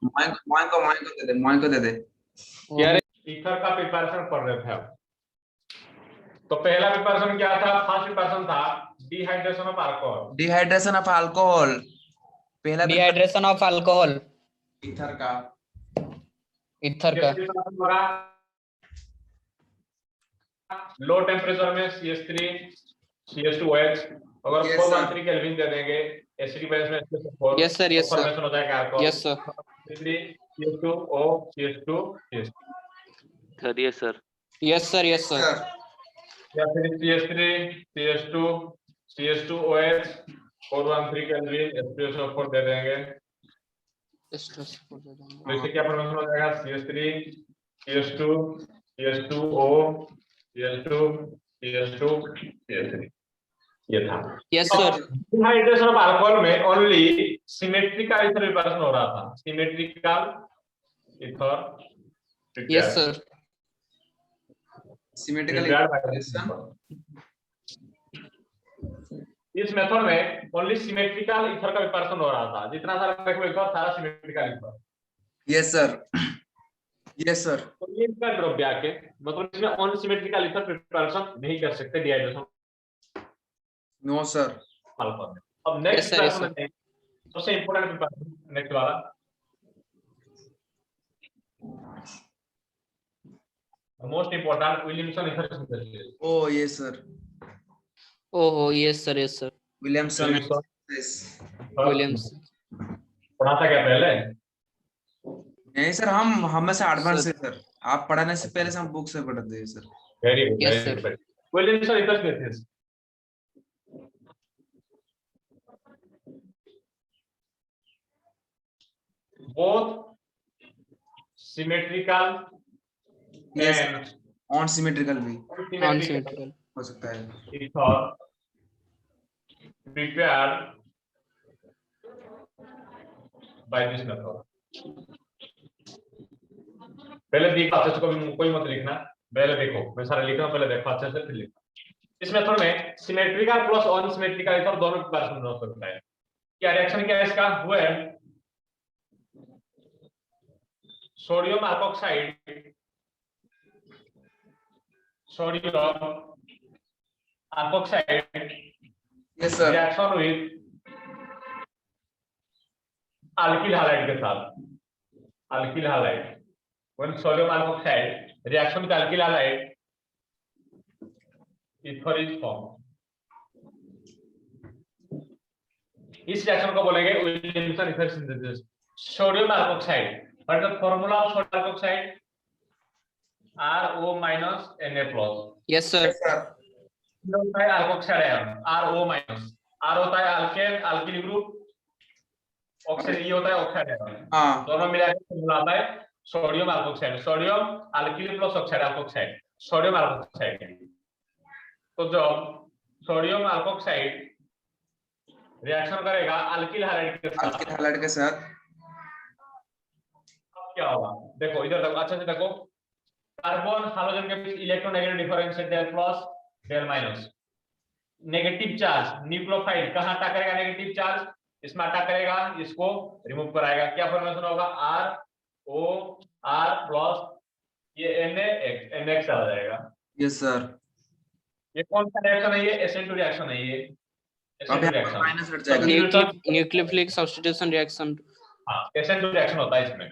मोइन को दे दे। यार ईथर का प्रिपरेशन पढ़ रहे थे आप। तो पहला प्रिपरेशन क्या था? फर्स्ट प्रिपरेशन था dehydration of alcohol. Dehydration of alcohol, पहला डिहाइड्रेशन ऑफ अल्कोहल, ईथर का। ईथर का। लो टेम्परेचर में CH3 CH2OH अगर 413 केल्विन दे देंगे एसिडिक बेस में SO4 yes sir, yes sir, formation हो जाएगा alcohol. Yes sir, CH2O CH2 sir yes sir, yes sir, yes sir, या फिर CH3 CH2 CH2OH 413 kelvin SO4 दे देंगे तो इससे क्या फॉर्मेशन हो जाएगा? CH3 CH2 CH2O CH2 CH2 CH3 ये था। Yes sir. Dehydration of alcohol में ओनली सिमेट्रिकल ईथर प्रिपरेशन हो रहा था, symmetrical ether. Yes sir, symmetrical इस मेथड में ओनली सिमेट्रिकल ईथर का प्रिपरेशन हो रहा था। जितना सारा देखो ईथर सारा symmetrical ether. Yes sir, yes sir. तो ये इसका द्रव्य के मतलब इसमें ऑन सिमेट्रिकल ईथर प्रिपरेशन नहीं कर सकते डिहाइड्रेशन। No sir. अब नेक्स्ट क्लास में सबसे इंपॉर्टेंट प्रिपरेशन नेक्स्ट वाला most important Williamson ether synthesis. Oh yes sir, oho yes sir, yes sir, Williamson. Williams. पढ़ा था क्या पहले? नहीं सर, हम हमेशा एडवांस है सर। आप पढ़ाने से पहले से हम बुक से पढ़ते हैं sir. Very good, yes sir. Williamson ether synthesis both symmetrical Yes, and on symmetrical भी अनसिमेट्रिकल हो सकता है। Ether prepared by this method। पहले देखो अच्छे से, कोई मत लिखना, पहले देखो, मैं सारा लिख रहा हूं, पहले देखो अच्छे से फिर लिखो। इस मेथड में सिमेट्रिकल प्लस अनसिमेट्रिकल ईथर दोनों प्रिपरेशन हो सकता है। क्या रिएक्शन क्या है इसका? Where sodium alkoxide yes sir. Reaction with alkyl halide के साथ, alkyl halide, when sodium alkoxide reaction with alkyl halide ether is formed। इस रिएक्शन को बोलेंगे Williamson ether synthesis. Sodium alkoxide, what is the formula of sodium alkoxide? RO minus Na+। Yes sir, होता है alkoxide ion RO minus, R होता है alkane alkyl group, oxygen ये होता है ऑक्साइड आयन। हां, दोनों मिलाकर फॉर्मूला आता है sodium alkoxide, sodium alkyl plus oxide alkoxide, sodium alkoxide. तो जब सोडियम अल्कोक्साइड रिएक्शन करेगा अल्किल हैलाइड के साथ, अल्किल हैलाइड के साथ, क्या होगा? देखो इधर देखो अच्छे से देखो, कार्बन हाइड्रोजन के बीच इलेक्ट्रोनेगेटिव डिफरेंस है del plus del minus. Negative charge nucleophile कहां अटैक करेगा? नेगेटिव चार्ज इसमें अटैक करेगा, इसको रिमूव कराएगा। क्या फॉर्मेशन होगा? ROR प्लस ये NaX आ जाएगा। Yes sir. ये कौन सा रिएक्शन है? ये SN2 रिएक्शन है। ये अब रिएक्शन माइनस हट जाएगा। Nucleophilic substitution reaction. हां, SN2 रिएक्शन होता है इसमें।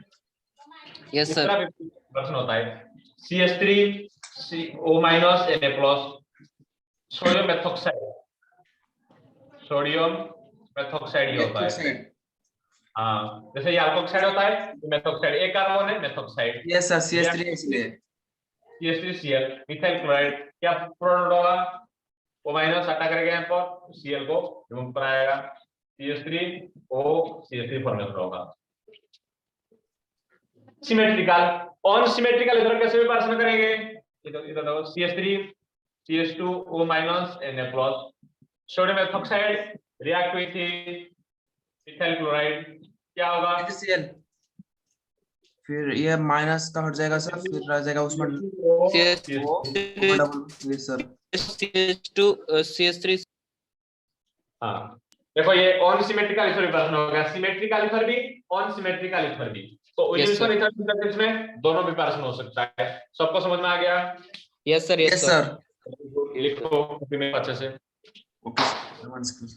Yes sir. रिएक्शन होता है CH3CO Na+, sodium methoxide, sodium methoxide ये होता है। हाँ, जैसे ये अल्कोक्साइड होता है, ये मेथॉक्साइड, एक कार्बन है मेथॉक्साइड। यस सर, CH3 इसलिए CH3Cl मिथाइल क्लोराइड, क्या प्रोडक्ट होगा? O माइनस अटैक करेगा यहाँ पर, Cl को रिमूव कराएगा, CH3O CH3 फॉर्मेशन होगा। सिमेट्रिकल, अनसिमेट्रिकल इधर कैसे प्रिपरेशन करेंगे? इधर देखो CH3 CH2O minus Na+, sodium methoxide react with methyl chloride, क्या होगा? HCl, फिर ये माइनस का हट जाएगा सर, फिर रह जाएगा उसमें CH2 यस सर, CH3। हाँ, देखो ये ऑन सिमेट्रिकल ईथर भी प्रश्न होगा, सिमेट्रिकल ईथर भी, ऑन सिमेट्रिकल ईथर भी। तो Yes, Wilson sir. Ether interface में दोनों भी प्रश्न हो सकता है। सबको समझ में आ गया? Yes, sir. Yes, yes sir. Sir. लिखो कॉपी में अच्छे से। Okay sir, one second.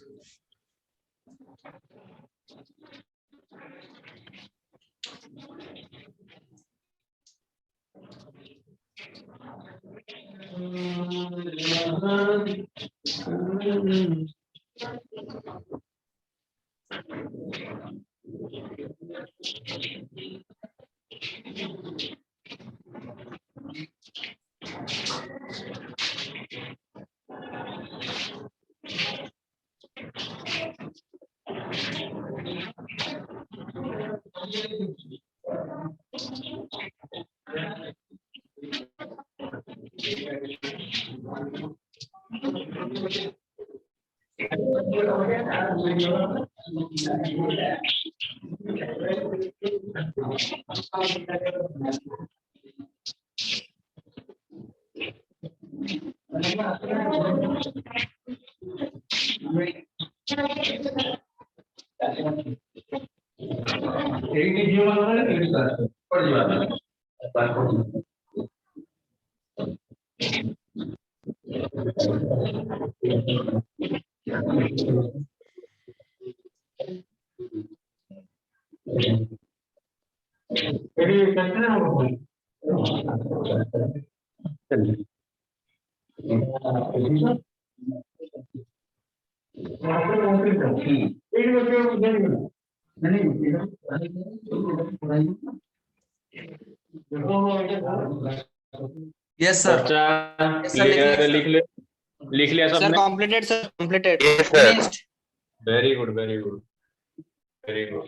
Yes sir. बच्चा Yes, sir, लिख लिया, लिख ले, लिख लिया Sir, सबने? completed, sir. Completed. Finished. Very good, very good, very good.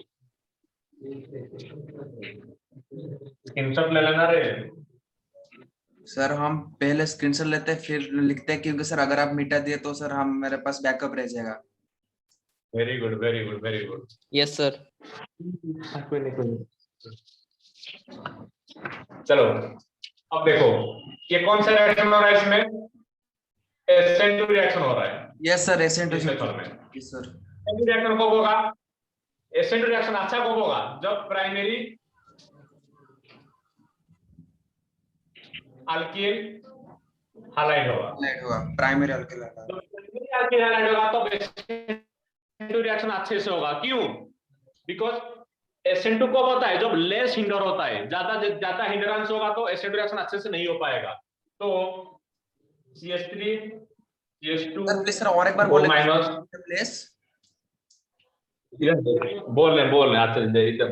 Screenshot ले लेना रे। सर हम पहले स्क्रीनशॉट लेते हैं फिर लिखते हैं, क्योंकि सर अगर आप मिटा दिए तो सर हम मेरे पास बैकअप रह जाएगा। Very good, very good, very good. Yes, sir. चलो अब देखो ये कौन सा रिएक्शन हो रहा है इसमें? SN2 रिएक्शन हो रहा है यस सर, एसेंट इस मेथड में। Yes sir. SN2 रिएक्शन कब होगा? SN2 रिएक्शन अच्छा कब होगा? जब प्राइमरी अल्किल हाइलाइट होगा। हाइलाइट हुआ प्राइमरी अल्किल हाइलाइट। जब प्राइमरी अल्किल हाइलाइट होगा तो SN2 रिएक्शन अच्छे से होगा। क्यों? बिकॉज SN2 कब होता है? जब लेस हिंडर होता है, ज्यादा हिंडरेंस होगा तो SN2 रिएक्शन अच्छे से नहीं हो पाएगा। तो CH3 CH2 sir please sir और एक बार O बोले माइनस। प्लीज। बोल रहे अच्छा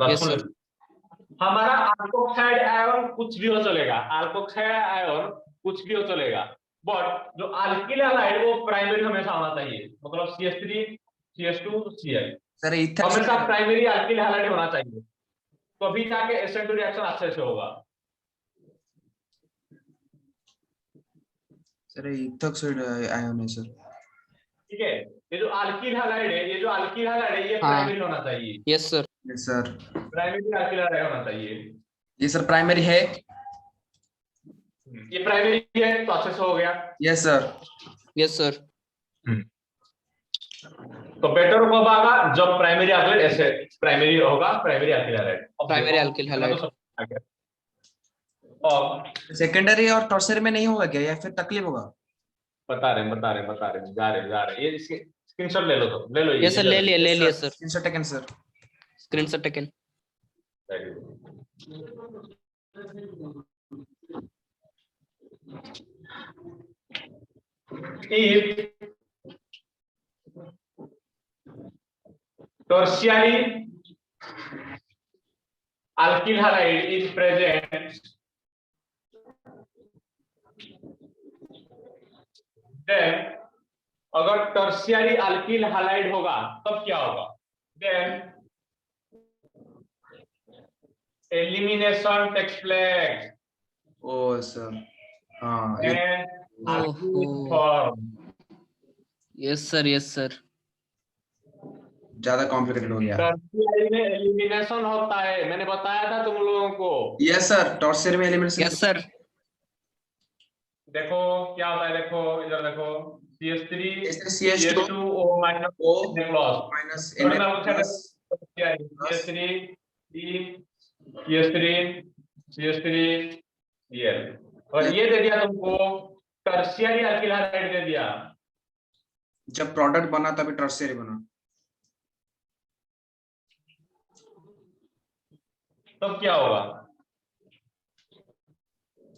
Yes, sir. हमारा अल्कोक्साइड आयन कुछ भी हो चलेगा, अल्कोक्साइड आयन कुछ भी हो चलेगा, बट जो अल्किल हाइलाइट वो प्राइमरी हमेशा होना चाहिए। मतलब CH3 CH2 Ci sir ether हमेशा प्राइमरी अल्किल हाइलाइट होना चाहिए, तभी जाके SN2 रिएक्शन अच्छे से होगा। सर इथॉक्साइड आयन है सर। ठीक है, ये जो अल्किल हाइलाइट है, ये जो अल्किल हाइलाइट है ये हाँ। प्राइमरी होना चाहिए, Yes, sir. Yes sir. Primary alkyl highlight होना चाहिए। ये सर प्राइमरी है। ये प्राइमरी है तो अच्छे से हो गया। Yes sir. Yes, sir. तो बेटर कब आगा? जब प्राइमरी अल्किल ऐसे प्राइमरी होगा, primary alkyl highlight. Primary alkyl halide. और सेकेंडरी और टर्शियरी में नहीं होगा क्या, या फिर तकलीफ होगा? बता रहे जा रहे ये स्क्रीनशॉट ले लो, तो ले लो ये। Yes, sir. ले लिया, sir. Screenshot taken sir. Screenshot taken. If tertiary alkyl halide is present, then अगर टर्शियरी अल्किल हाइलाइट होगा तब क्या होगा? देन एलिमिनेशन टेक्स प्लेस ओ सर हाँ एंड अल्किल ओहो। Form. Yes, sir. Yes, sir. ज्यादा कॉम्प्लिकेटेड हो गया। टर्शियरी में एलिमिनेशन होता है, मैंने बताया था तुम लोगों को। यस सर, टर्शियरी में एलिमिनेशन। Yes, sir. देखो क्या होता है, देखो इधर देखो, CH3 CH2 CH2O minus O clause minus थोड़ी Na ना plus CH3 E CH3 CH3 Cl और ये दे दिया तुमको टर्शियरी अल्किल हाइड्राइड दे दिया। जब प्रोडक्ट बना तभी टर्शियरी बना। तब क्या होगा?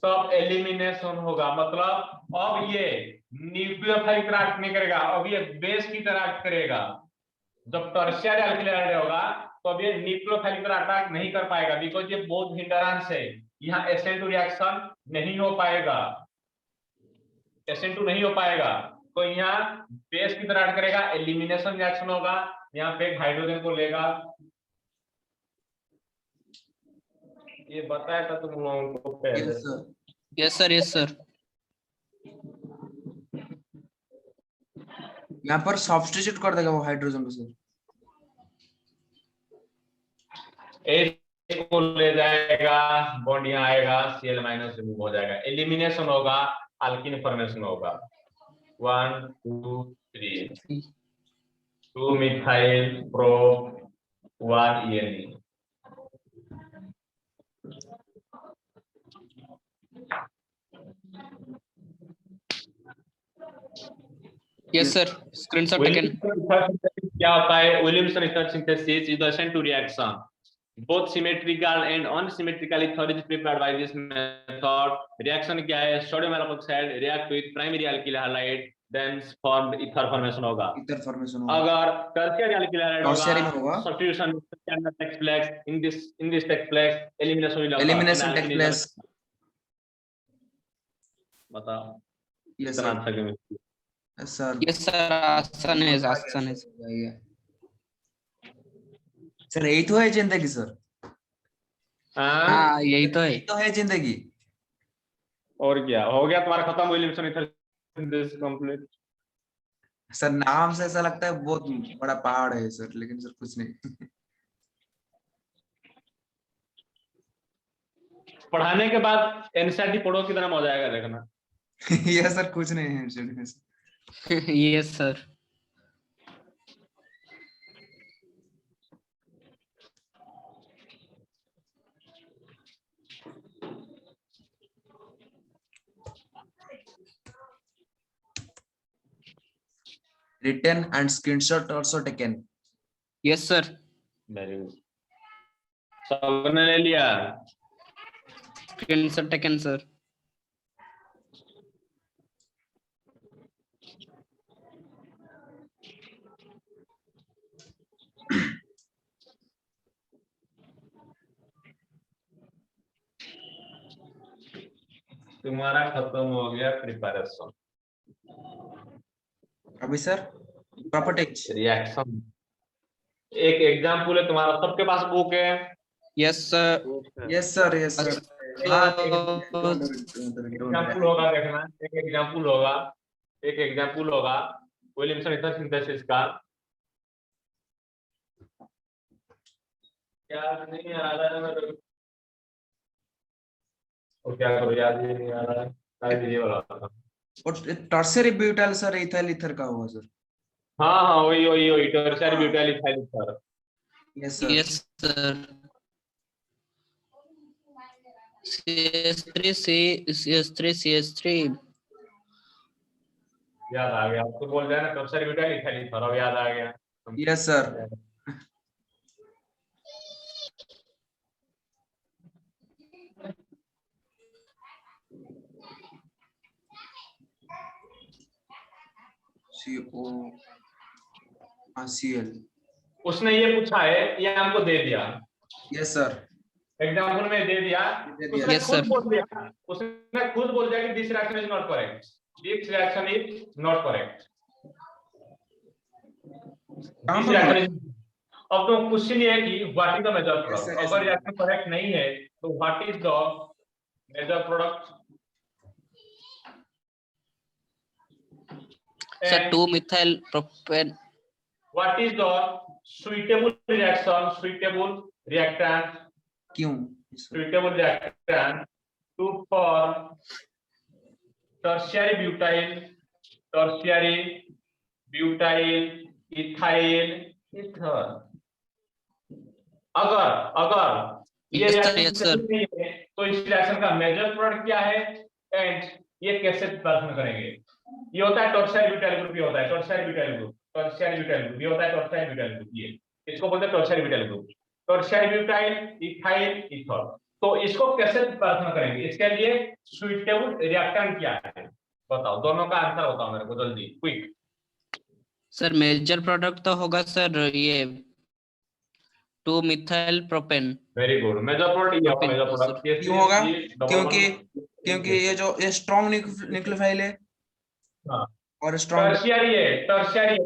तब एलिमिनेशन होगा, मतलब अब ये न्यूक्लियोफाइल की तरह act नहीं करेगा, अब ये बेस की तरह act करेगा। जब टर्शियरी अल्किल हाइड्राइड होगा तो अब ये न्यूक्लियोफाइल की तरह अटैक नहीं कर पाएगा, बिकॉज ये बहुत हिंडरेंस है, यहाँ SN2 रिएक्शन नहीं हो पाएगा, SN2 नहीं हो पाएगा, तो यहाँ बेस की तरह act करेगा, एलिमिनेशन रिएक्शन होगा, यहाँ पे एक हाइड्रोजन को लेगा। ये बताया था तुम लोगों को पहले। Yes sir yes sir. यहाँ पर सब्स्टिट्यूट कर देगा वो हाइड्रोजन को सर। H को ले जाएगा, बॉन्ड यहाँ आएगा, Cl माइनस रिमूव हो जाएगा, एलिमिनेशन होगा, अल्कीन फॉर्मेशन होगा। 1 2 3 2 methyl pro 1 ENE। Yes sir, screenshot taken. क्या होता है? Williamson ether synthesis is the SN2 reaction, both symmetrical and unsymmetrical ether is prepared by this method. Reaction क्या है? Sodium hydroxide react with primary alkyl halide then formed ether formation होगा। Ether formation होगा। अगर tertiary alkyl halide tertiary में होगा, substitution can take place in this take place, elimination will occur, elimination and take alkene place. बताओ yes कितना sir, answer में? Yes sir. Yes sir, आसान है आसान है। सर यही तो है जिंदगी सर। हाँ यही तो है। यही तो है जिंदगी। और क्या हो गया तुम्हारा? खत्म Williamson ether synthesis complete. Sir नाम से ऐसा लगता है बहुत बड़ा पहाड़ है सर, लेकिन सर कुछ नहीं। पढ़ाने के बाद एनसीईआरटी पढ़ो, कितना मजा आएगा देखना। ये सर कुछ नहीं है। Yes sir. Written and screenshot also taken. Yes sir. Very good, सबने ले लिया? Screenshot taken sir. तुम्हारा खत्म हो गया प्रिपरेशन। अभी सर प्रॉपर्टीज रिएक्शन एक एग्जांपल है तुम्हारा, सबके पास बुक है? Yes sir. Yes sir, yes sir. Example होगा, देखना एक एग्जांपल होगा विलियमसन ईथर सिंथेसिस का। याद नहीं आ रहा है मेरे को, और क्या करो, याद ही नहीं आ रहा है, शायद ये वाला था। और tertiary butyl sir ethyl ether का होगा सर। हाँ वही tertiary butyl ethyl ether. Yes sir, yes sir. CH3 याद आ गया, आपको बोल रहा है ना टर्शियरी ब्यूटाइल इथाइल ईथर, अब याद आ गया। Yes sir. COCl। उसने ये पूछा है, ये हमको दे दिया, यस सर। एग्जांपल में दे दिया, उसने Yes, खुद sir. बोल दिया कि this reaction is not correct, this reaction is not correct, this reaction is. अब तो क्वेश्चन ये है कि what is the major product, अगर रिएक्शन करेक्ट नहीं है तो what is the major product? Sir 2 methyl propane. What is the suitable reaction, suitable reactant, क्यों? suitable reactant to form tertiary butyl tertiary, butyl, ethyl, ether. अगर अगर ये Yes, sir, reaction yes, sir. सही नहीं है तो इस रिएक्शन का मेजर प्रोडक्ट क्या है एंड ये कैसे प्रदर्शन करेंगे? ये होता है टर्शियरी ब्यूटाइल ग्रुप, ये होता है tertiary butyl group, tertiary butyl group, ये होता है टर्शियरी ब्यूटाइल ग्रुप। ये इसको बोलते हैं tertiary butyl group, tertiary butyl, ethyl, ether. तो इसको कैसे प्रदर्शन करेंगे? इसके लिए सुइटेबल रिएक्टेंट क्या है बताओ? दोनों का आंसर बताओ मेरे को जल्दी, क्विक। सर मेजर प्रोडक्ट तो होगा सर ये 2 methyl propane. Very good, major product ये होगा, मेजर प्रोडक्ट क्यों होगा? क्योंकि ये स्ट्रॉन्ग न्यूक्लियोफाइल है और स्ट्रॉन्ग टर्शियरी है, टर्शियरी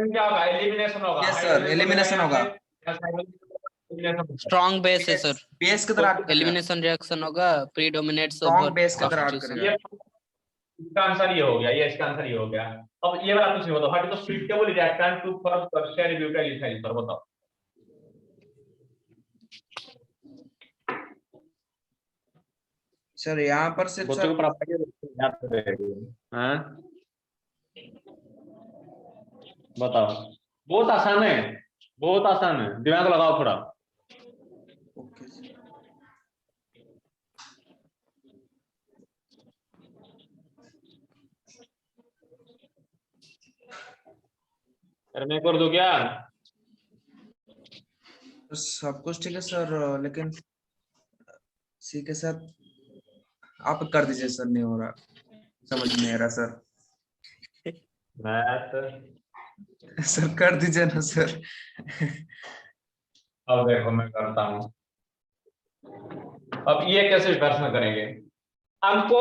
में क्या होगा? एलिमिनेशन होगा। यस सर, एलिमिनेशन होगा। स्ट्रॉन्ग बेस है सर, बेस की तरह एलिमिनेशन रिएक्शन होगा, प्रीडोमिनेट्स स्ट्रॉन्ग ओवर बेस की तरह सब्स्टिट्यूशन। करेगा। इसका आंसर ये हो गया, ये इसका आंसर ये हो गया। अब ये वाला कुछ नहीं बताओ, what is the suitable reactant to for tertiary butyl ethyl sir बताओ। सर यहाँ पर सिर्फ बच्चों सर को पढ़ाइए, याद करेंगे। हां बताओ, बहुत आसान है, बहुत आसान है, दिमाग लगाओ थोड़ा। ओके जी। अरे मैं कर दूं क्या? सब कुछ ठीक है सर, लेकिन सी के साथ आप कर दीजिए सर, नहीं हो रहा, समझ नहीं आ रहा सर। मैथ सर कर दीजिए ना सर। अब देखो मैं करता हूं। अब ये कैसे प्रश्न करेंगे? हमको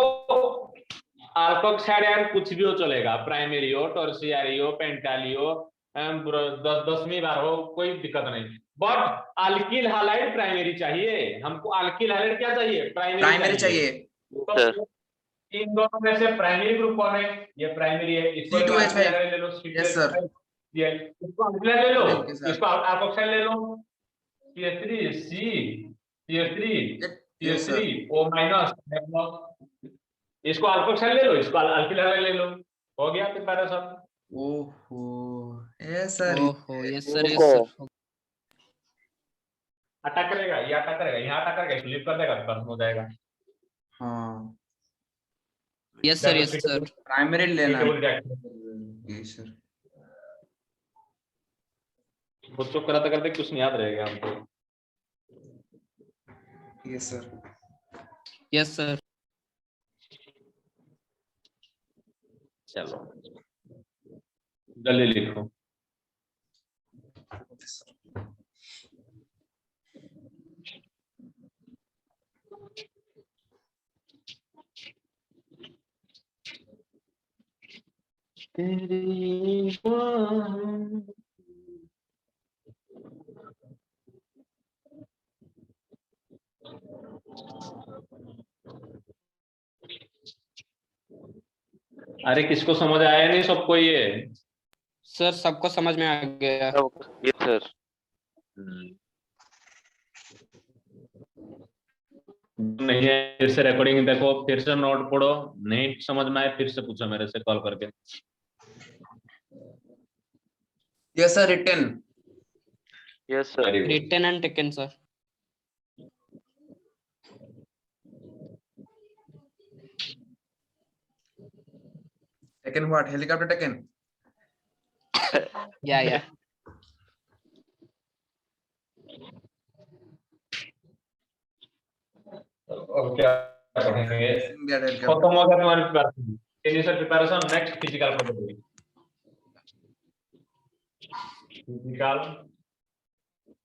अल्कोक्साइड आयन कुछ भी हो चलेगा, प्राइमरी हो, टर्शियरी हो, पेंटाली हो, 10वीं बार हो, कोई दिक्कत नहीं। बट अल्किल हैलाइड प्राइमरी चाहिए हमको। अल्किल हैलाइड क्या चाहिए? प्राइमरी चाहिए। तो इन दोनों में से प्राइमरी ग्रुप कौन है? ये प्राइमरी है, इसको C2H5 ले लो, यस सर, इसको अल्किल ले लो, के साथ। इसको अल्कोक्साइड ले लो, CH3 C, CH3 yes sir. CH3 O-, इसको अल्कोक्साइड ले लो, इसको अल्किल हैलाइड ले लो, हो गया प्रिपरेशन। ओहो yes sir, oho yes sir, yes sir. Attack करेगा, ये अटैक करेगा, यहाँ अटैक करेगा, स्लिप कर देगा, खत्म हो जाएगा। हाँ yes sir, yes sir. Primary लेना है। है। Yes sir. बच्चों कराते करते कुछ नहीं याद रहेगा हमको। Yes sir. Yes sir. चलो जल्दी लिखो। अरे किसको समझ आया नहीं? सबको ये सर सबको समझ में आ गया। Yes sir. नहीं है, फिर से रिकॉर्डिंग देखो, फिर से नोट पढ़ो, नहीं समझ में आए फिर से पूछो मेरे से कॉल करके। Yes sir, written. Yes sir. Written and taken sir. Taken what? Helicopter taken? या और क्या पढ़ेंगे? खत्म हो गया तुम्हारी preparation, initial preparation. Next physical property. Physical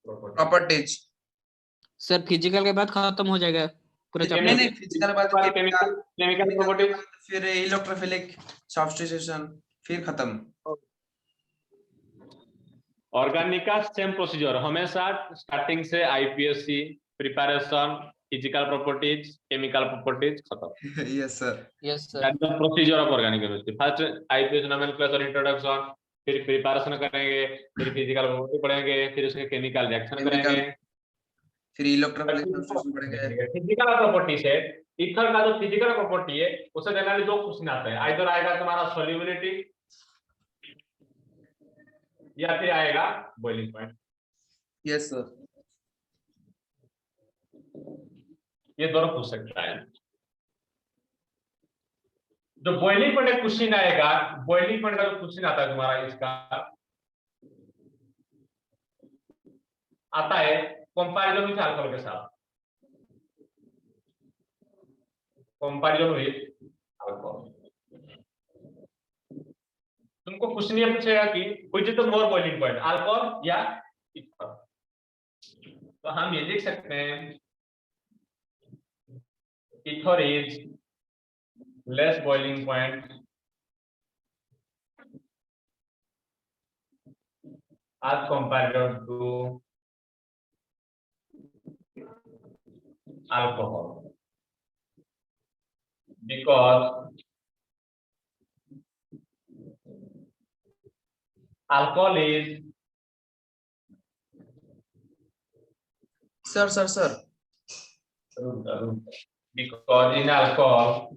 properties sir physical के बाद खत्म हो जाएगा पूरा नहीं चैप्टर। नहीं, फिजिकल बाद केमिकल प्रॉपर्टीज, फिर इलेक्ट्रोफिलिक सब्स्टिट्यूशन, फिर खत्म। ऑर्गेनिक का सेम प्रोसीजर हमेशा, स्टार्टिंग से आईपीएससी preparation, physical properties, chemical properties, खत्म। Yes sir. Yes sir. That the procedure of organic chemistry. First IUPAC nomenclature introduction, फिर प्रिपरेशन करेंगे, फिर फिजिकल प्रॉपर्टी पढ़ेंगे, फिर उसके केमिकल रिएक्शन करेंगे, फिर इलेक्ट्रोफिलिक सब्स्टिट्यूशन पढ़ेंगे। फिजिकल प्रॉपर्टी से ईथर का जो फिजिकल प्रॉपर्टी है उसे जनरली दो क्वेश्चन आते हैं। आइदर आएगा तुम्हारा सॉल्युबिलिटी या फिर आएगा बॉइलिंग पॉइंट। Yes sir. ये दोनों पूछ सकता है। जो बॉइलिंग पॉइंट क्वेश्चन आएगा, बॉइलिंग पॉइंट का जो क्वेश्चन आता है तुम्हारा, इसका आता है कंपैरिजन विद अल्कोहल के साथ, कंपैरिजन विद अल्कोहल। तुमको क्वेश्चन ये पूछेगा कि which is the more boiling point, alcohol या ईथर। तो हम ये लिख सकते हैं ether is less boiling point as compared to alcohol, because alcohol is sir because in alcohol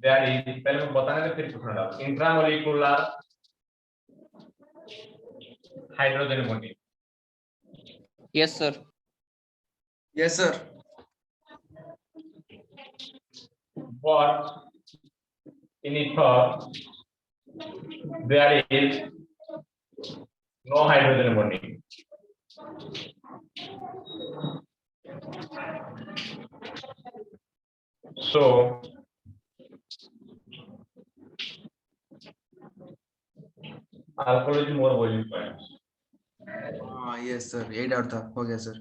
there is, पहले मैं बताने तो फिर पूछना था, intramolecular hydrogen bonding. Yes, sir. Yes sir. But in ether there is no hydrogen bonding. So alcohol is more boiling point. हाँ yes sir, यही doubt था, हो गया सर।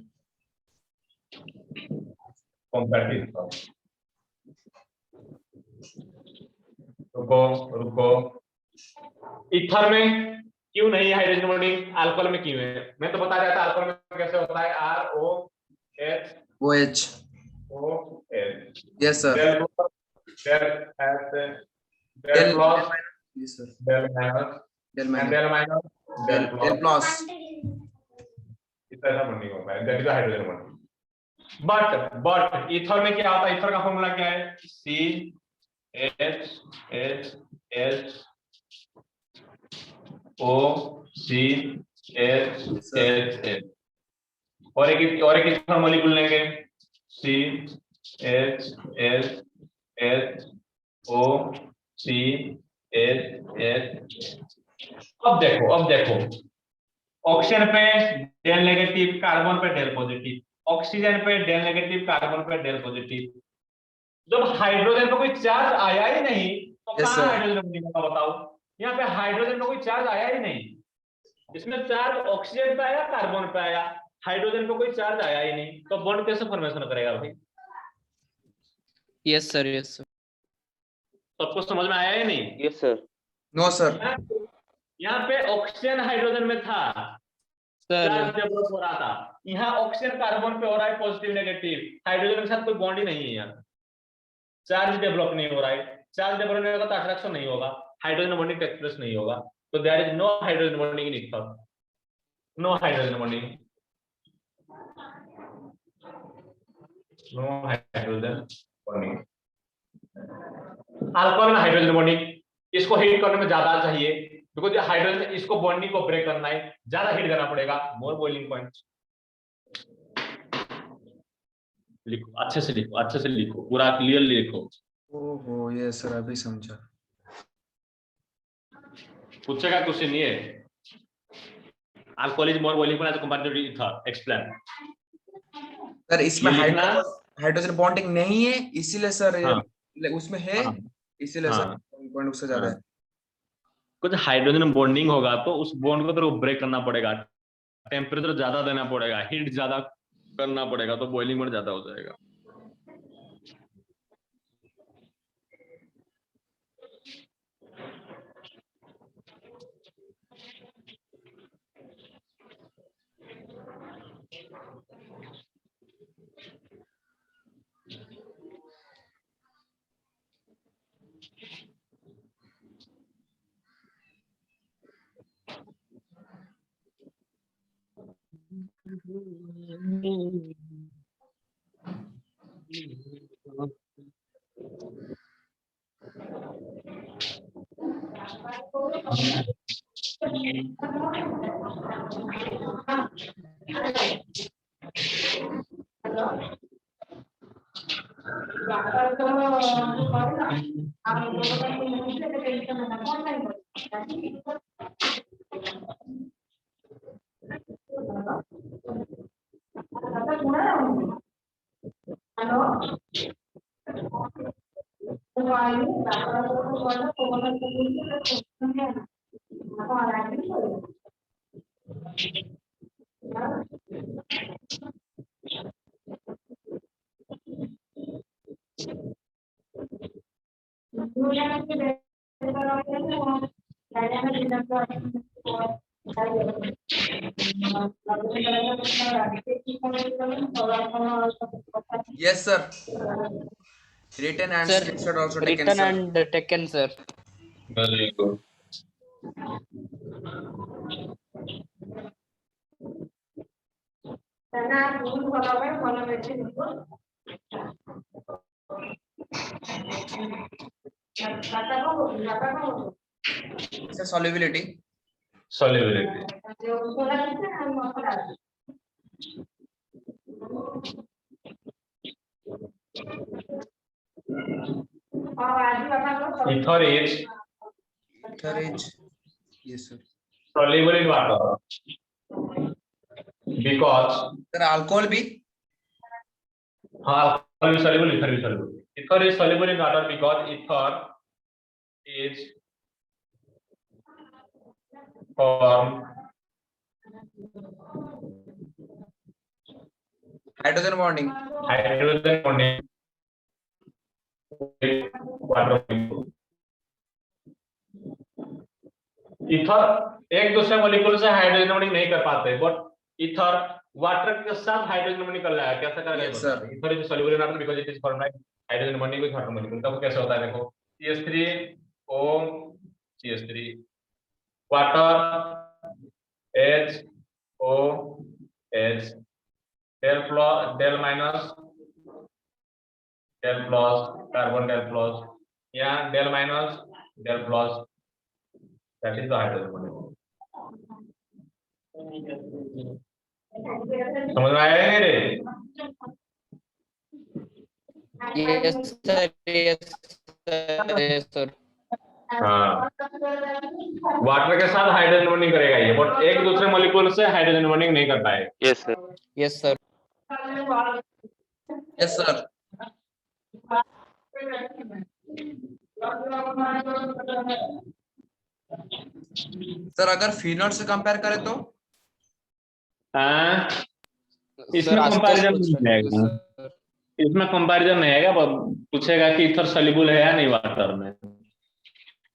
compared to ether. रुको ईथर में क्यों नहीं हाइड्रोजन बॉन्डिंग, अल्कोहल में क्यों है? मैं तो बता रहा था अल्कोहल में कैसे होता है, ROH OH। OH। Yes sir. del plus yes sir. del minus del and minus del minus del del plus, plus. इस तरह बॉन्डिंग होता है, that is hydrogen bonding. But ether में क्या होता है, ईथर का फॉर्मूला क्या है, CHHOCHH। और एक ईथर मॉलिक्यूल लेंगे, CHHOCHH। अब देखो ऑक्सीजन पे डेल नेगेटिव, कार्बन पे डेल पॉजिटिव, ऑक्सीजन पे डेल नेगेटिव, कार्बन पे डेल पॉजिटिव। जब हाइड्रोजन पे कोई चार्ज आया ही नहीं तो Yes, कहां sir. हाइड्रोजन बॉन्डिंग होगा बताओ? यहाँ पे हाइड्रोजन पे कोई चार्ज आया ही नहीं, इसमें चार्ज ऑक्सीजन पे आया, कार्बन पे आया, हाइड्रोजन पे कोई चार्ज आया ही नहीं, तो बॉन्ड कैसे फॉर्मेशन करेगा भाई? Yes, sir. Yes, sir. सबको समझ में आया ही नहीं? Yes, sir. No sir. यहाँ पे ऑक्सीजन हाइड्रोजन में था, चार्ज Sir, डेवलप हो रहा था, यहाँ ऑक्सीजन कार्बन पे हो रहा है पॉजिटिव नेगेटिव, हाइड्रोजन के साथ कोई बॉन्ड ही नहीं है, यहाँ चार्ज डेवलप नहीं हो रहा है, चार्ज डेवलप नहीं होगा तो अट्रैक्शन नहीं होगा, हाइड्रोजन बॉन्डिंग एक्सप्रेस नहीं होगा, तो there is no hydrogen bonding in ether, no hydrogen bonding, no hydrogen bonding. Alcohol में हाइड्रोजन बॉन्डिंग, इसको हीट करने में ज्यादा चाहिए, बिकॉज़ हाइड्रोजन इसको बॉन्डिंग को ब्रेक करना है, ज्यादा हीट देना पड़ेगा, मोर बॉइलिंग पॉइंट। लिखो अच्छे से लिखो, पूरा क्लियरली लिखो। ओहो ये सर, अभी समझा। पूछेगा क्वेश्चन ये, alcohol is more boiling point as compared to ether, explain. Sir इसमें ये लिखना। हाइड्रोजन बॉन्डिंग नहीं है, इसीलिए सर हाँ। उसमें है, हाँ। इसीलिए हाँ। सर पॉइंट उससे ज्यादा है। कुछ हाइड्रोजन बॉन्डिंग होगा तो उस बॉन्ड को तो ब्रेक करना पड़ेगा, टेम्परेचर ज्यादा देना पड़ेगा, हीट ज्यादा करना पड़ेगा, तो बॉइलिंग पॉइंट ज्यादा हो जाएगा। Yes, sir. Written and Sir, screenshot also taken, written sir. and taken, sir. Very good. Sir, solubility. Solubility. Ether is Courage. Yes, sir. soluble in water because Sir, alcohol be. alcohol is soluble, ether is soluble. Ether is soluble in water because ether is formed Hydrogen bonding. hydrogen bonding with water molecule. Ether एक दूसरे molecule से hydrogen bonding नहीं कर पाते but ether water के साथ hydrogen bonding कर रहा है कैसे करेगा Yes, sir. Ether is soluble in water because it is formed by hydrogen bonding with water molecule तब कैसे होता है देखो CH3 O CH3 water H O H del minus del plus carbon del plus yeah del minus del plus that is the hydrogen molecule समझ में आया नहीं रे Yes, sir. Yes, sir. Yes, sir. हाँ वाटर के साथ hydrogen bonding करेगा ये बट एक दूसरे मॉलिक्यूल से हाइड्रोजन बॉन्डिंग नहीं कर पाएगा Yes, sir. Yes, sir. Yes, sir. Sir अगर फिनोल से कंपेयर करें तो हाँ Sir, इसमें आज तो कंपैरिजन कुछ नहीं नहीं, आएगा sir. इसमें कंपैरिजन नहीं आएगा पूछेगा कि इथर सॉल्युबल है या नहीं वाटर में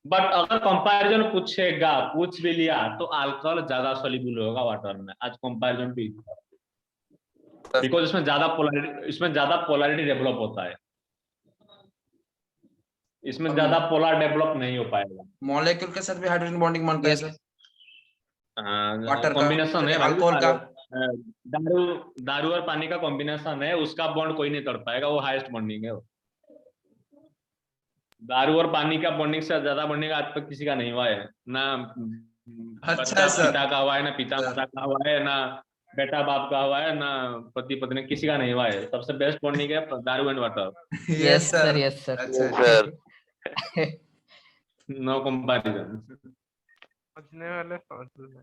बट अगर कंपैरिजन पूछ भी लिया तो अल्कोहल ज्यादा सॉल्युबल होगा वाटर में आज कंपैरिजन भी बिकॉज इसमें ज्यादा पोलैरिटी डेवलप होता है इसमें ज्यादा पोलर डेवलप नहीं हो पाएगा मॉलिक्यूल के साथ भी हाइड्रोजन बॉन्डिंग बनता है Yes. सर वाटर का कॉम्बिनेशन है अल्कोहल का दारू और पानी का कॉम्बिनेशन है उसका बॉन्ड कोई नहीं तोड़ पाएगा वो हाईएस्ट बॉन्डिंग है वो दारू और पानी का बॉन्डिंग से ज्यादा बॉन्डिंग आज तक किसी का नहीं हुआ है ना बच्चा सर। पिता का हुआ है ना पिता सर। माता का हुआ है ना बेटा बाप का हुआ है ना पति पत्नी किसी का नहीं हुआ है सबसे बेस्ट बॉन्डिंग है दारू and water Yes, sir. Yes, sir. अच्छा Sir. नो कंपैरिजन समझने वाले समझ लें।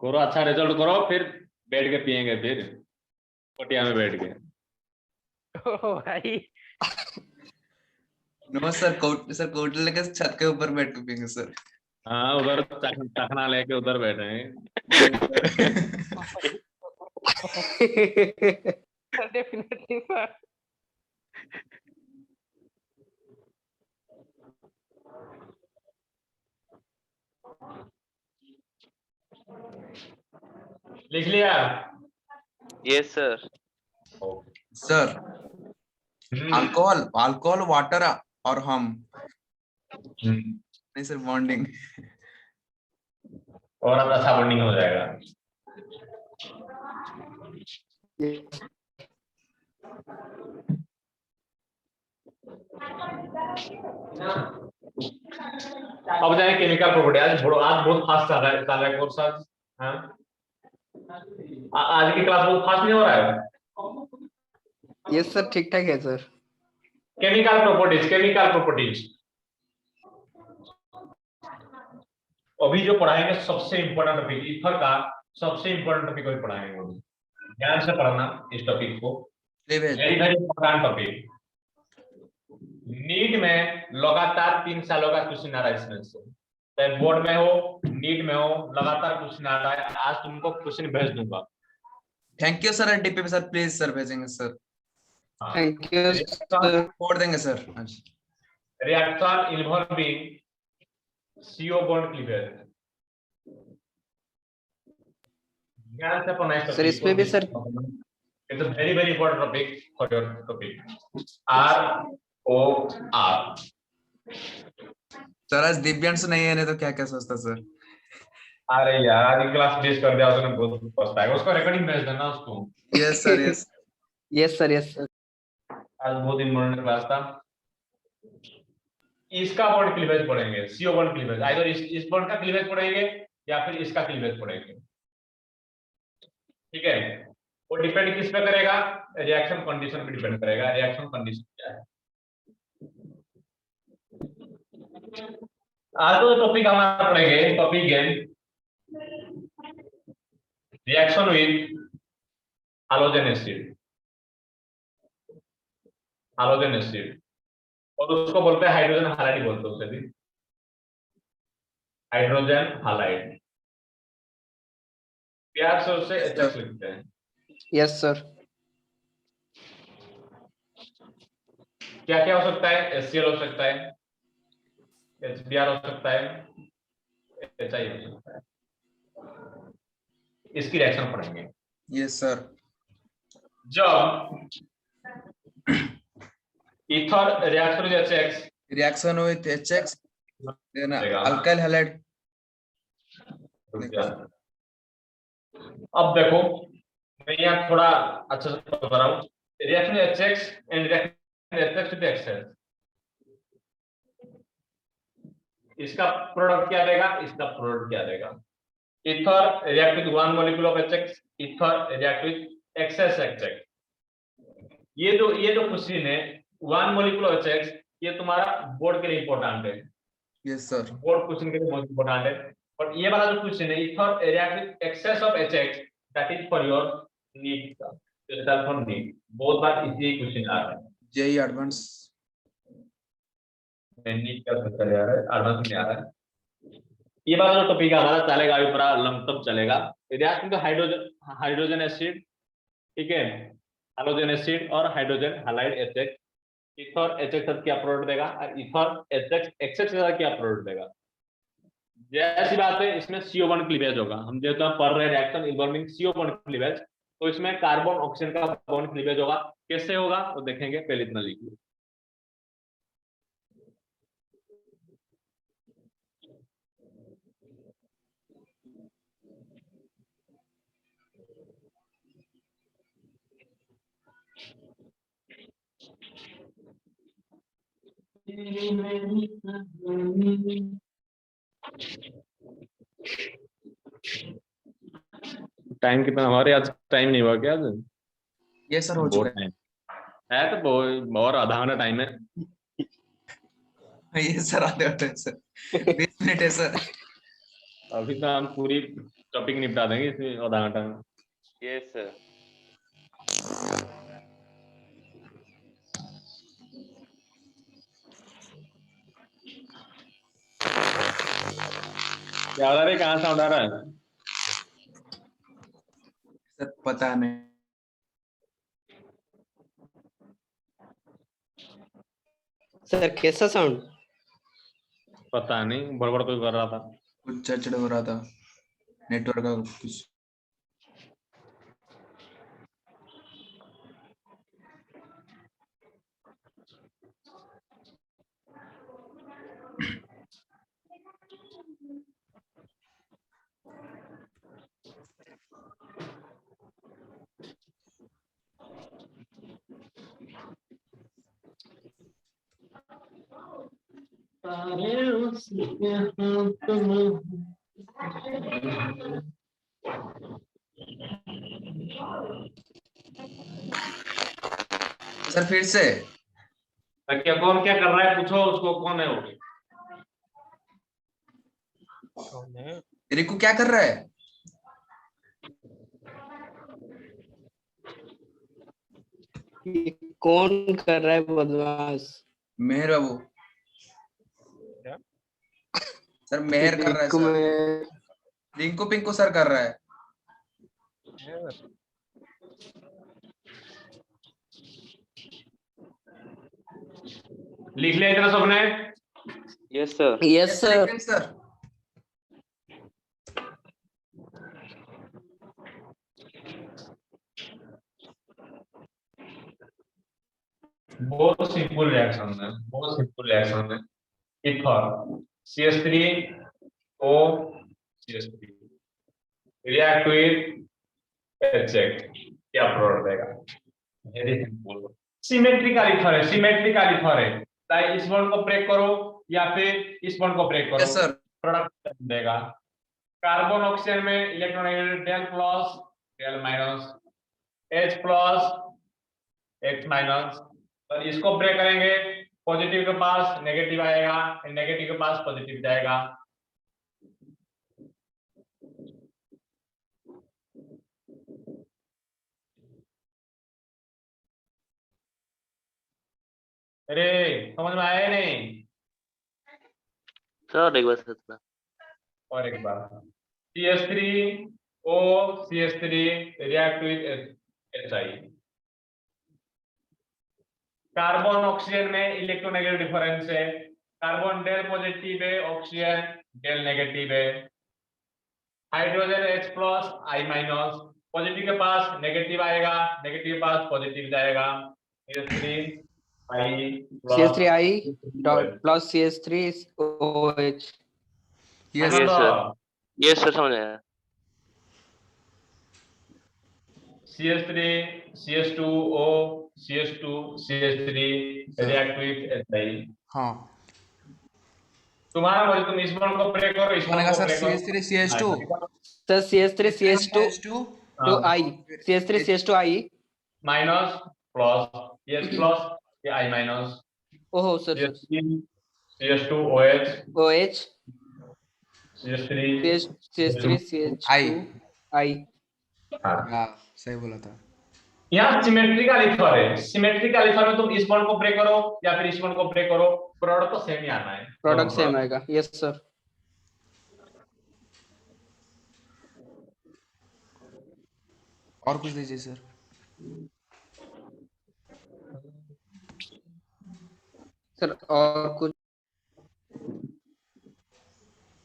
करो अच्छा रिजल्ट करो फिर बैठ के पियेंगे फिर पटिया में बैठ के ओ भाई नो सर कोट लेके छत के ऊपर बैठ के पियेंगे सर हाँ उधर चखना लेके उधर बैठे हैं डेफिनेटली सर लिख लिया Yes, sir. Sir alcohol water और हम नहीं सर बॉन्डिंग और अब अच्छा बॉन्डिंग हो जाएगा अब जाए केमिकल प्रॉपर्टी। आज बहुत फास्ट चल रहा है कोर्स आज। हाँ, आज की क्लास बहुत फास्ट नहीं हो रहा है। यस सर, ठीक ठाक है सर। केमिकल प्रॉपर्टीज अभी जो पढ़ाएंगे सबसे इंपॉर्टेंट टॉपिक, ईथर का सबसे इंपॉर्टेंट टॉपिक अभी पढ़ाएंगे। ध्यान से पढ़ना इस टॉपिक को, very very important topic. NEET में लगातार 3 सालों का क्वेश्चन आ रहा है इसमें से, चाहे बोर्ड में हो नीट में हो, लगातार क्वेश्चन आ रहा है। आज तुमको क्वेश्चन भेज दूंगा। Thank you sir. DPP sir please sir भेजेंगे सर, थैंक यू सर। छोड़ देंगे sir. Reaction involving CO bond cleavage. ध्यान से पढ़ना है सर इसमें भी sir, it's a very very important topic for your topic. ROR। Sir आज दिव्यांश नहीं है, नहीं तो क्या क्या सोचता सर। अरे यार ये क्लास मिस कर दिया उसने, बहुत पछताएगा। उसको रिकॉर्डिंग भेज देना उसको। Yes sir yes. Yes sir, yes sir. आज बहुत इंपॉर्टेंट क्लास था। इसका बॉन्ड क्लीवेज पढ़ेंगे, CO बॉन्ड क्लीवेज। आइदर इस बॉन्ड का क्लीवेज पढ़ेंगे या फिर इसका क्लीवेज पढ़ेंगे, ठीक है। वो डिपेंड किस पे करेगा? रिएक्शन कंडीशन पे डिपेंड करेगा। रिएक्शन कंडीशन क्या है? आज तो टॉपिक हमारा पढ़ेंगे, टॉपिक है reaction with hydrogen acid. Hydrogen acid, और उसको बोलते हैं हाइड्रोजन हाइलाइड बोलते हैं उसे भी, हाइड्रोजन हाइलाइड। प्यार से उसे HX लिखते हैं। Yes sir. क्या क्या हो सकता है? HCl हो सकता है, HBr हो सकता है, HI हो सकता है। इसकी रिएक्शन पढ़ेंगे। Yes sir. जब ether reaction with HX, reaction with HX then alkyl halide. अब देखो मैं यहाँ थोड़ा अच्छा से बता रहा हूँ। Reaction HX and reaction HX with XL, इसका प्रोडक्ट क्या देगा, इसका प्रोडक्ट क्या देगा? Ether react with 1 molecule of HX, ether react with excess HX। ये जो क्वेश्चन है 1 मॉलिक्यूल ऑफ HX, ये तुम्हारा बोर्ड के लिए इंपॉर्टेंट है। Yes sir. बोर्ड क्वेश्चन के लिए बहुत इंपॉर्टेंट है। और ये वाला जो क्वेश्चन है ether react with excess of HX, that is for your NEET का, रिजल्ट फॉर नीट। बहुत बार इसी क्वेश्चन आ रहा है। जेई एडवांस नीट का क्वेश्चन आ रहा है, एडवांस में आ रहा है। ये वाला जो टॉपिक हमारा चलेगा अभी पूरा लमसम चलेगा। रिएक्ट विद हाइड्रोजन एसिड, ठीक है, हाइड्रोजन एसिड और hydrogen halide HX। Ether HX क्या प्रोडक्ट देगा और ईथर HX एक्सेस का क्या प्रोडक्ट देगा? जैसी बात है, इसमें CO बॉन्ड क्लीवेज होगा। हम जो पढ़ रहे reaction involving CO bond cleavage, तो इसमें कार्बन ऑक्सीजन का बॉन्ड क्लीवेज होगा। कैसे होगा वो देखेंगे, पहले इतना लिखिए। टाइम कितना हमारे? आज टाइम नहीं हुआ क्या? आज यस सर हो बहुत चुका टाइम है, तो बहुत और आधा घंटा टाइम है। है। यस सर आधे घंटे सर, 20 मिनट है सर। अभी तो हम पूरी टॉपिक निपटा देंगे इसमें आधा घंटा में। Yes, sir. क्या आ रहा है, कहाँ साउंड आ रहा है? सर पता नहीं सर कैसा साउंड? पता नहीं, बड़बड़ कोई कर रहा था। कुछ चढ़ हो रहा था नेटवर्क का कुछ। सर फिर से क्या कौन क्या कर रहा है पूछो उसको, कौन है वो? कौन है? रिकू क्या कर रहा है? ये कौन कर रहा है बदमाश? मेहर बाबू। क्या? सर मेहर कर रहा है रिंकू सर। में रिंकू पिंकू सर कर रहा है। है? लिख लिया इतना सबने? Yes, sir. Yes yes sir. लेकिन सर बहुत सिंपल रिएक्शन है, बहुत सिंपल रिएक्शन है। Ether CH3 O CH3 react with HX, क्या प्रोडक्ट देगा? Very simple. सिमेट्रिकल इथर है, सिमेट्रिकल इथर है, चाहे इस बॉन्ड को ब्रेक करो या फिर इस बॉन्ड को ब्रेक करो, यस सर। प्रोडक्ट देगा। कार्बन ऑक्सीजन में electronegative del plus del minus, H plus H minus, तो इसको ब्रेक करेंगे, पॉजिटिव के पास नेगेटिव आएगा, नेगेटिव के पास पॉजिटिव जाएगा। अरे समझ में आया नहीं? Sir, एक बार सर थोड़ा। और एक बार CH3O CH3 react with HI। Carbon oxygen में इलेक्ट्रोनेगेटिव डिफरेंस है, कार्बन डेल पॉजिटिव है, ऑक्सीजन डेल नेगेटिव है। Hydrogen H plus I minus, positive के पास नेगेटिव आएगा, नेगेटिव के पास पॉजिटिव जाएगा। CH3I CH3I dot plus CH3 OH। Yes Yes, sir. Yes, sir, समझ आया। CH3 CH2O CH2 CH3 react with HI। हाँ तुम्हारा बोले तुम इस बॉन्ड को ब्रेक करो, इस बॉन्ड बनेगा को सर ब्रेक करो। CH3 CH2 sir CH3 CH2 CH2 to I, CH3 CH2 I। Minus plus, ये प्लस ये I माइनस, ओहो sir sir. CH2 OH OH CH3 CH3 I CH2 I। हाँ सही बोला था। यहाँ सिमेट्रिकल इथर है, सिमेट्रिकल इथर में तुम इस बॉन्ड को ब्रेक करो या फिर इस बॉन्ड को ब्रेक करो, प्रोडक्ट तो सेम ही आना है। प्रोडक्ट सेम आएगा। Yes sir. और कुछ दीजिए सर। सर और कुछ?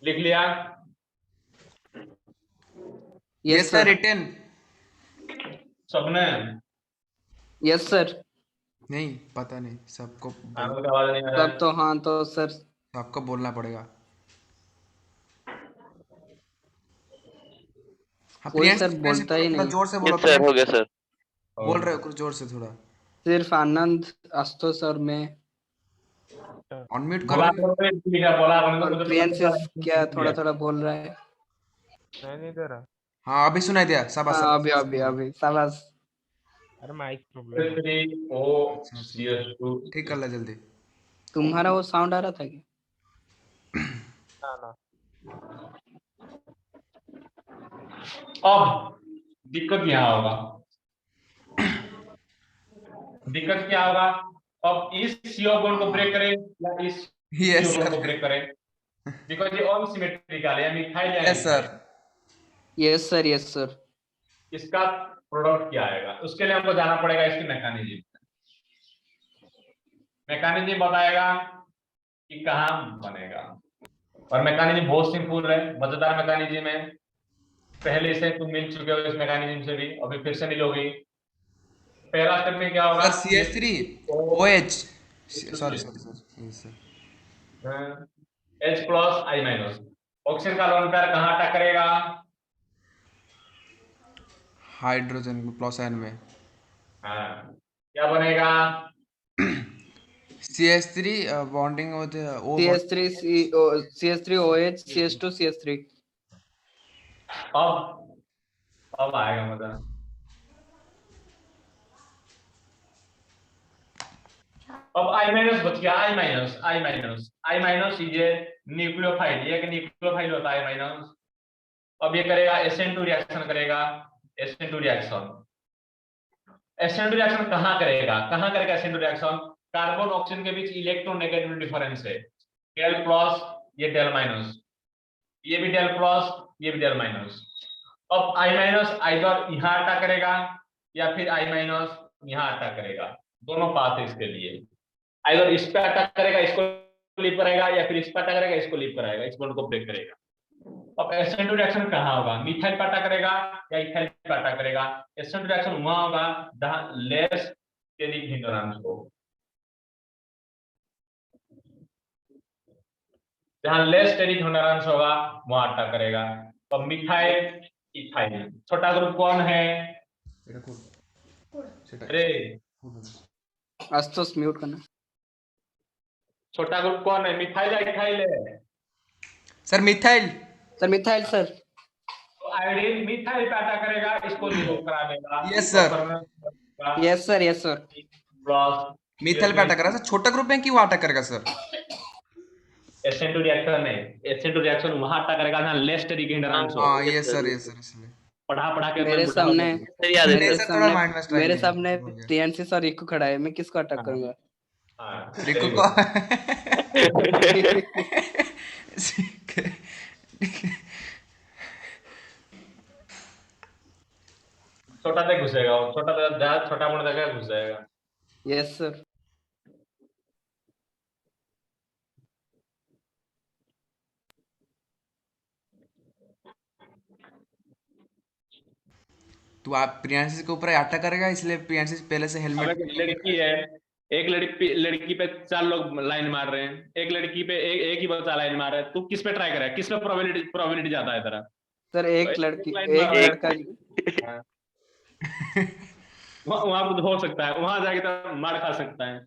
लिख लिया? Yes sir written. सबने? Yes sir. नहीं पता नहीं सबको आवाज नहीं आ रहा तब तो हाँ तो सर सबको बोलना पड़ेगा। हाँ कोई प्रियांश सर बोलता ही थोड़ा नहीं। जोर से बोलो। Yes, sir, हो गया सर। बोल रहे हो कुछ जोर से थोड़ा। सिर्फ आनंद आशुतोष सर में अनम्यूट बोला करो। बोला और प्रियांश क्या थोड़ा थोड़ा बोल रहा है। नहीं दे रहा। हाँ अभी सुनाई दिया शाबाश हाँ अभी अभी अभी शाबाश। अरे माइक प्रॉब्लम है। O अच्छा, अच्छा। CH2 ठीक कर ला जल्दी। तुम्हारा वो साउंड आ रहा था क्या? ना ना अब दिक्कत यहाँ होगा, दिक्कत क्या होगा? अब इस CO बॉन्ड को ब्रेक करें या इस यस CO बॉन्ड को सर ब्रेक करें, बिकॉज ये अनसिमेट्रिकल है, मिथाइल या yes sir. Yes sir yes sir. इसका प्रोडक्ट क्या आएगा? उसके लिए हमको जाना पड़ेगा इसकी मैकेनिज्म। मैकेनिज्म बताएगा कि कहाँ बनेगा, और मैकेनिज्म बहुत सिंपल है, मजेदार मैकेनिज्म है। पहले से तुम मिल चुके हो इस मैकेनिज्म से भी, अभी फिर से मिलोगी। पहला स्टेप में क्या होगा? Sir CH3 OH sorry sorry sir yes sir. H plus I minus, oxygen का लोन पेयर कहाँ टकरेगा? हाइड्रोजन प्लस आयन में। हाँ, क्या बनेगा? CH3 bonding with O bond. CH3OH CH2 CH3 अब आएगा मजा। अब I माइनस बच गया, I माइनस ये न्यूक्लियोफाइल, ये एक न्यूक्लियोफाइल होता है I माइनस। अब ये करेगा SN2 रिएक्शन करेगा, SN2 रिएक्शन। SN2 रिएक्शन कहाँ करेगा SN2 रिएक्शन? कार्बन ऑक्सीजन के बीच इलेक्ट्रोनेगेटिव डिफरेंस है, डेल प्लस ये डेल माइनस, ये भी डेल प्लस ये भी डेल माइनस। अब I माइनस आइदर यहाँ अटैक करेगा या फिर I माइनस यहाँ अटैक करेगा, दोनों पाथ है इसके लिए। आइदर इस पे अटैक करेगा, इसको लीव करेगा, या फिर इस पे अटैक करेगा, इसको लीव कराएगा, इस बॉन्ड को ब्रेक करेगा। अब SN2 रिएक्शन कहाँ होगा? मिथाइल पे अटैक करेगा या इथाइल पे अटैक करेगा? SN2 रिएक्शन वहां होगा जहां लेस स्टेरिक हिंडरेंस हो, जहां लेस स्टेरिक हिंडरेंस होगा वहां अटैक करेगा। अब मिथाइल इथाइल छोटा ग्रुप कौन है? अरे आस्तोस म्यूट करना। छोटा ग्रुप कौन है, मिथाइल या इथाइल है? Sir methyl. Sir methyl sir. तो आयोडीन मिथाइल पे अटैक करेगा, इसको लीव करा देगा। Yes, sir. Yes sir plus methyl पे अटैक करेगा सर, छोटा ग्रुप है कि वो अटैक करेगा सर? SN2 रिएक्शन है, SN2 रिएक्शन वहां अटैक करेगा जहां लेस स्टेरिक हिंडरेंस हो। हाँ ये सर इसलिए पढ़ा के मेरे सामने सर याद है मेरे सर। थोड़ा mind में सामने strike मेरे है, सामने हो गया। प्रियांशी सर रिकू खड़ा है, मैं किसको अटैक हाँ। करूंगा? रिकू very को good। छोटा तक घुसेगा वो, छोटा मोटा तक घुस जाएगा। Yes sir. तो आप प्रियांशी के ऊपर अटैक करेगा, इसलिए प्रियांशी पहले से अब हेलमेट एक लड़की है, एक लड़की पे 4 लोग लाइन मार रहे हैं, एक लड़की पे एक ही बच्चा लाइन मार रहा है, तू किस पे ट्राई करेगा? किस पे प्रोबेबिलिटी ज्यादा है तेरा? सर एक एक लड़की लाइन एक मार रहा है। लड़का हाँ। वहां कुछ हो सकता है, वहां जाके तो मार खा सकता है।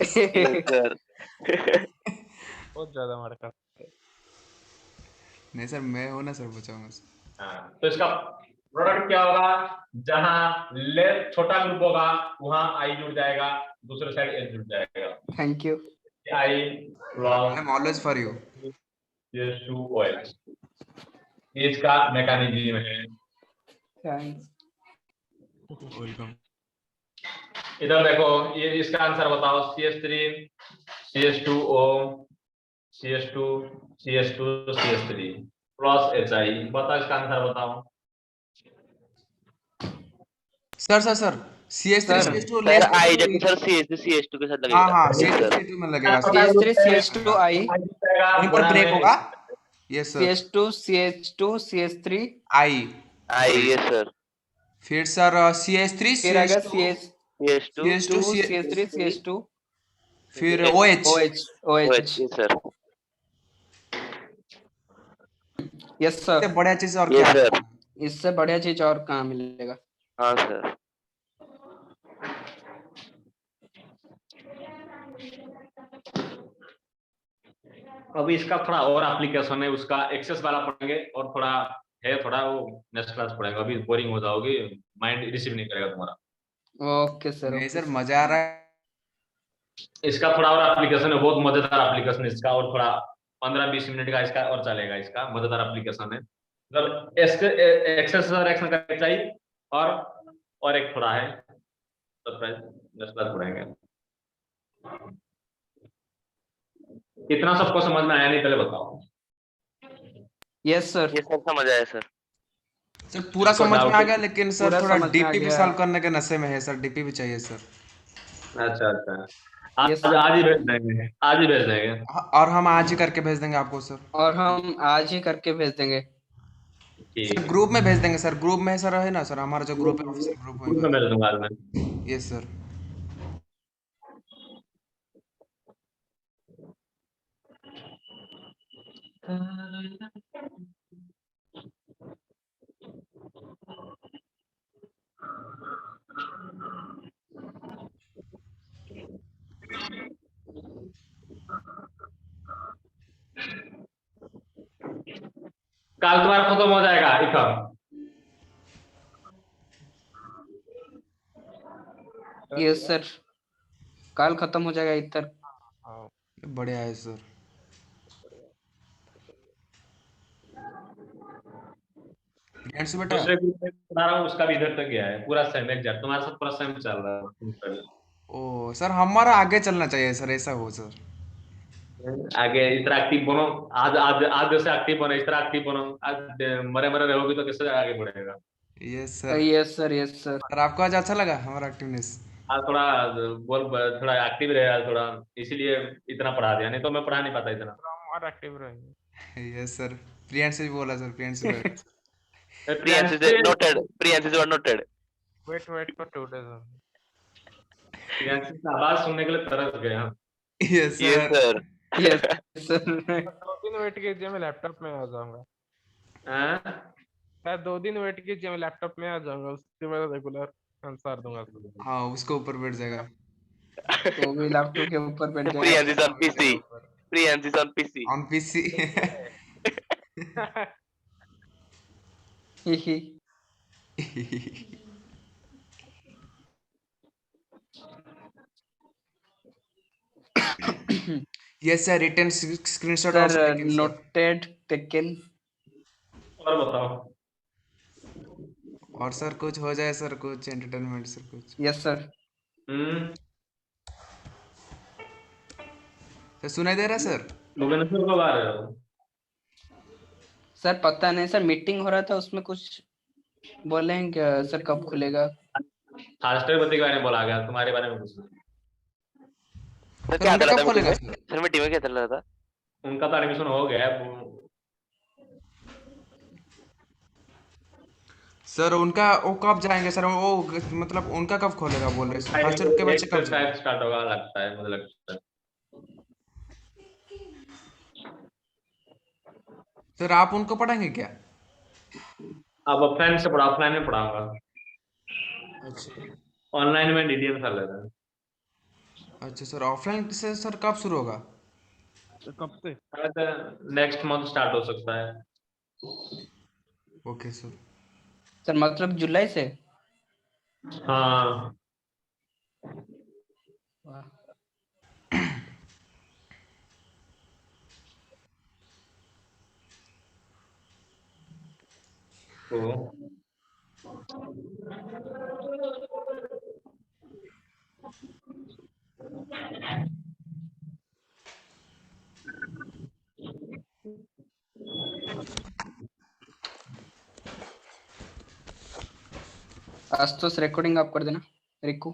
सर बहुत ज्यादा मार खा। नहीं सर, मैं हूं ना सर, बचाऊंगा सर। हाँ, तो इसका प्रोडक्ट क्या होगा? जहां लेस छोटा ग्रुप होगा वहां आई जुड़ जाएगा, दूसरे साइड एच जुड़ जाएगा। Thank you. I I am always for you. Plus इसका मैकेनिज्म है। थैंक्स। वेलकम। इधर देखो, ये इसका आंसर बताओ। CH3 CH2O CH2 CH2 CH3 plus HI, बताओ इसका आंसर बताओ। Sir CH3 sir, CH2 sir I जब सर CH2 के साथ लगेगा। हाँ Yes, sir. CH2 में लगेगा सर, CH3 CH2I वहीं पर ब्रेक होगा। Yes sir, CH2 CH2 CH3 आई आई यस सर। फिर सर CH3 फिर आ गया CH2 CH2 CH2 CH3 CH2 फिर OH। OH OH yes sir. Yes इससे सर। बढ़िया चीज और यस क्या है? सर। इससे बढ़िया चीज और कहाँ मिलेगा? हाँ सर। अभी इसका थोड़ा और एप्लीकेशन है, उसका एक्सेस वाला पढ़ेंगे, और थोड़ा वो नेक्स्ट क्लास पढ़ेंगे। अभी बोरिंग हो जाओगे, माइंड रिसीव नहीं करेगा तुम्हारा। Okay sir. नहीं सर, मजा आ रहा है। इसका थोड़ा और एप्लीकेशन है, बहुत मजेदार एप्लीकेशन है इसका, और थोड़ा 15-20 मिनट का इसका और चलेगा। इसका मजेदार एप्लीकेशन है, मतलब एक्सेस रिएक्शन का चाहिए, और एक थोड़ा है सरप्राइज, नेक्स्ट क्लास पढ़ेंगे। इतना सबको समझ में आया नहीं, पहले बताओ। Yes sir. ये सब समझ आया सर। सर पूरा इसको समझ में आ doubt- गया, लेकिन सर पूरा थोड़ा समझ में आ डीपी भी गया। सॉल्व करने के नशे में है सर, डीपी भी चाहिए सर। अच्छा Yes, आज sir. आज ही भेज देंगे, आज ही भेज देंगे। और हम आज ही करके भेज देंगे आपको सर। और हम आज ही करके भेज देंगे। ठीक सर है, ग्रुप में भेज देंगे सर, ग्रुप में सर है ना सर, हमारा जो ग्रुप है ऑफिशियल ग्रुप ग्रुप में होगा। भेज दूंगा आज मैं। Yes sir. कल तुम्हारा खत्म हो जाएगा इथर। यस सर, कल खत्म हो जाएगा इधर। हाँ बढ़िया है सर। प्रियांशु बेटा, दूसरे ग्रुप में बता रहा हूँ, उसका भी इधर तक गया है पूरा सेम एग्जैक्ट, तुम्हारे साथ पूरा सेम चल रहा है। ओ सर हमारा आगे चलना चाहिए सर, ऐसा हो सर। आगे इस तरह एक्टिव बनो। आज आज आज जैसे एक्टिव बनो, इस तरह एक्टिव बनो। आज मरे मरे रहोगे तो कैसे आगे बढ़ेगा। Yes sir. Yes sir, yes sir. Sir आपको आज अच्छा लगा हमारा एक्टिवनेस? आज थोड़ा बोल, थोड़ा एक्टिव रहे आज थोड़ा, इसीलिए इतना पढ़ा दिया, नहीं तो मैं पढ़ा नहीं पाता इतना। और एक्टिव रहेंगे। Yes sir. प्रियांशु भी बोला सर, प्रियांशु भाई। Priyansh is noted. Priyansh is noted. Wait for 2 days only। Priyanshu की आवाज सुनने के लिए तरस गए हम। Yes Yes, sir. sir. Yes sir. 2 दिन वेट कीजिए, मैं लैपटॉप में आ जाऊंगा। हाँ? शायद 2 दिन वेट कीजिए, मैं लैपटॉप में आ जाऊंगा, उसके बाद रेगुलर आंसर दूंगा। हाँ उसको ऊपर बैठ जाएगा। वो भी लैपटॉप के ऊपर बैठ जाएगा। Priyansh is on PC. Priyansh is on PC. On PC. He he. Yes sir, return screenshot sir also taken sir. Noted taken. और बताओ। और सर कुछ हो जाए सर, कुछ एंटरटेनमेंट सर कुछ। Yes sir. सर सुनाई दे रहा है सर? भुवनेश्वर कब आ रहे हो? सर पता नहीं सर, मीटिंग हो रहा था उसमें कुछ बोले हैं क्या सर, कब खुलेगा? राष्ट्रपति के बारे में बोला गया, तुम्हारे बारे में कुछ नहीं। सर सर क्या उनका चला कब था मीटिंग खोलेगा में? सर? सर मीटिंग में क्या चल रहा था? उनका तो एडमिशन हो गया है सर उनका वो कब जाएंगे सर? वो मतलब उनका कब खोलेगा बोल रहे हैं? फर्स्ट ईयर के बच्चे कब जाएंगे? शायद स्टार्ट होगा लगता है, मुझे लगता है। सर आप उनको पढ़ाएंगे क्या? अब ऑफलाइन से पढ़ा, ऑफलाइन में पढ़ाऊंगा। अच्छा। ऑनलाइन में डीडीएम कर लेता है। अच्छा सर, ऑफलाइन से सर कब शुरू होगा? तो कब से? शायद नेक्स्ट मंथ स्टार्ट हो सकता है। Okay sir. सर मतलब जुलाई से? हाँ। वाह। तो आज तो रिकॉर्डिंग आप कर देना रिकू।